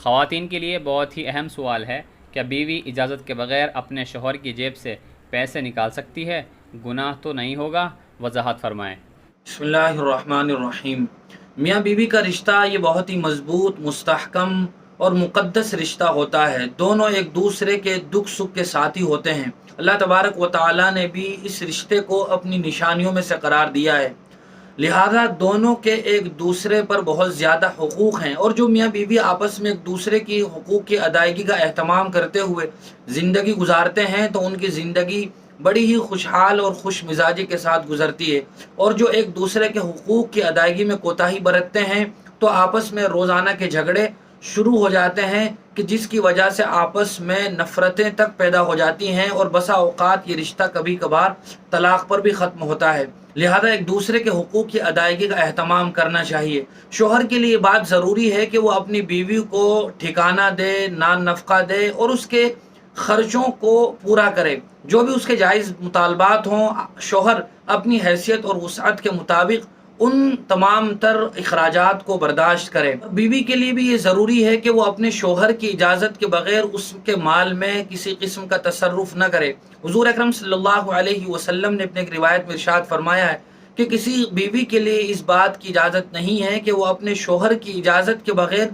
خواتین کے لیے بہت ہی اہم سوال ہے، کیا بیوی اجازت کے بغیر اپنے شوہر کی جیب سے پیسے نکال سکتی ہے؟ گناہ تو نہیں ہوگا؟ وضاحت فرمائیں۔ بسم اللہ الرحمن الرحیم۔ میاں بیوی کا رشتہ یہ بہت ہی مضبوط، مستحکم اور مقدس رشتہ ہوتا ہے۔ دونوں ایک دوسرے کے دکھ سکھ کے ساتھی ہوتے ہیں۔ اللہ تبارک و تعالیٰ نے بھی اس رشتے کو اپنی نشانیوں میں سے قرار دیا ہے، لہذا دونوں کے ایک دوسرے پر بہت زیادہ حقوق ہیں، اور جو میاں بیوی آپس میں ایک دوسرے کی حقوق کی ادائیگی کا اہتمام کرتے ہوئے زندگی گزارتے ہیں تو ان کی زندگی بڑی ہی خوشحال اور خوش مزاجی کے ساتھ گزرتی ہے، اور جو ایک دوسرے کے حقوق کی ادائیگی میں کوتاہی برتتے ہیں تو آپس میں روزانہ کے جھگڑے شروع ہو جاتے ہیں کہ جس کی وجہ سے آپس میں نفرتیں تک پیدا ہو جاتی ہیں، اور بسا اوقات یہ رشتہ کبھی کبھار طلاق پر بھی ختم ہوتا ہے۔ لہذا ایک دوسرے کے حقوق کی ادائیگی کا اہتمام کرنا چاہیے۔ شوہر کے لیے بات ضروری ہے کہ وہ اپنی بیوی کو ٹھکانہ دے، نان نفقہ دے اور اس کے خرچوں کو پورا کرے۔ جو بھی اس کے جائز مطالبات ہوں، شوہر اپنی حیثیت اور وسعت کے مطابق ان تمام تر اخراجات کو برداشت کرے۔ بیوی کے لیے بھی یہ ضروری ہے کہ وہ اپنے شوہر کی اجازت کے بغیر اس کے مال میں کسی قسم کا تصرف نہ کرے۔ حضور اکرم صلی اللہ علیہ وسلم نے اپنے ایک روایت میں ارشاد فرمایا ہے کہ کسی بیوی کے لیے اس بات کی اجازت نہیں ہے کہ وہ اپنے شوہر کی اجازت کے بغیر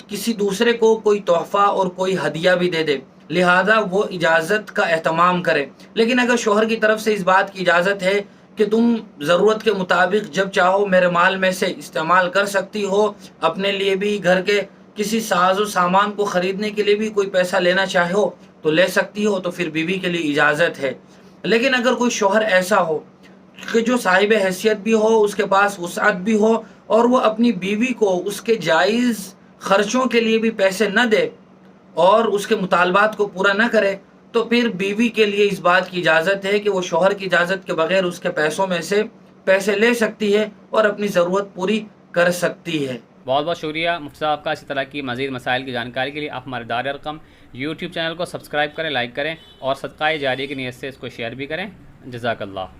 کسی دوسرے کو کوئی تحفہ اور کوئی ہدیہ بھی دے دے، لہذا وہ اجازت کا اہتمام کرے۔ لیکن اگر شوہر کی طرف سے اس بات کی اجازت ہے کہ تم ضرورت کے مطابق جب چاہو میرے مال میں سے استعمال کر سکتی ہو، اپنے لیے بھی گھر کے کسی ساز و سامان کو خریدنے کے لیے بھی کوئی پیسہ لینا چاہو تو لے سکتی ہو، تو پھر بیوی کے لیے اجازت ہے۔ لیکن اگر کوئی شوہر ایسا ہو کہ جو صاحب حیثیت بھی ہو، اس کے پاس وسعت بھی ہو، اور وہ اپنی بیوی کو اس کے جائز خرچوں کے لیے بھی پیسے نہ دے اور اس کے مطالبات کو پورا نہ کرے، تو پھر بیوی کے لیے اس بات کی اجازت ہے کہ وہ شوہر کی اجازت کے بغیر اس کے پیسوں میں سے پیسے لے سکتی ہے اور اپنی ضرورت پوری کر سکتی ہے۔ بہت بہت شکریہ مفتی صاحب کا۔ اسی طرح کی مزید مسائل کی جانکاری کے لیے آپ ہمارے دار ارقم یوٹیوب چینل کو سبسکرائب کریں، لائک کریں، اور صدقہ جاریہ کی نیت سے اس کو شیئر بھی کریں۔ جزاک اللہ۔